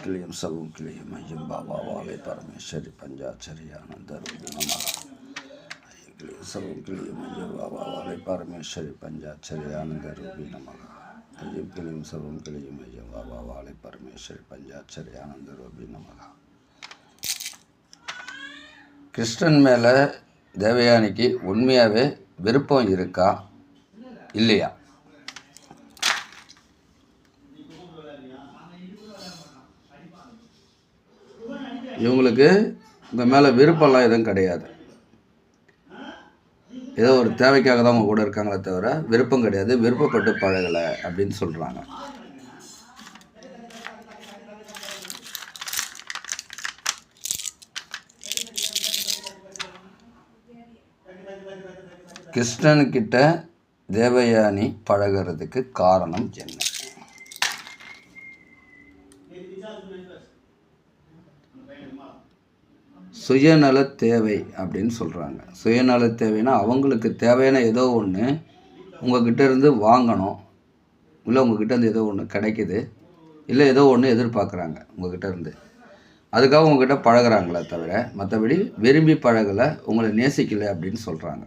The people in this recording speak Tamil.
கிளியம் சவும் கிளியம் ஐயம் பாபா வாழை பரமேஸ்வரி பஞ்சாச்சரி ஆனந்த ரூபி நமக. கிளியம் சவும் கிளியம் ஐயம் பாபா வாழை பரமேஸ்வரி பஞ்சாச்சரி ஆனந்த ரூபி நமக. ஐயம் கிளியம் சவும் கிளியம் ஐயம் பாபா வாழை பரமேஸ்வரி பஞ்சாச்சரி ஆனந்த ரூபி நமக. கிருஷ்ணன் மேலே தேவயானிக்கு உண்மையாகவே விருப்பம் இருக்கா இல்லையா? இவங்களுக்கு இந்த மேலே விருப்பம்லாம் எதுவும் கிடையாது. ஏதோ ஒரு தேவைக்காக தான் அவங்க கூட இருக்காங்களே தவிர விருப்பம் கிடையாது, விருப்பப்பட்டு பழகலை அப்படின்னு சொல்கிறாங்க. கிருஷ்ணன்கிட்ட தேவயானி பழகிறதுக்கு காரணம் என்ன? சுயநல தேவை அப்படின்னு சொல்கிறாங்க. சுயநல தேவைன்னா அவங்களுக்கு தேவையான ஏதோ ஒன்று உங்கள்கிட்ட இருந்து வாங்கணும், இல்லை உங்கள்கிட்ட இருந்து ஏதோ ஒன்று கிடைக்கிது, இல்லை ஏதோ ஒன்று எதிர்பார்க்குறாங்க உங்கள்கிட்ட இருந்து, அதுக்காக உங்கள்கிட்ட பழகிறாங்களே தவிர மற்றபடி விரும்பி பழகலை, உங்களை நேசிக்கலை அப்படின்னு சொல்கிறாங்க.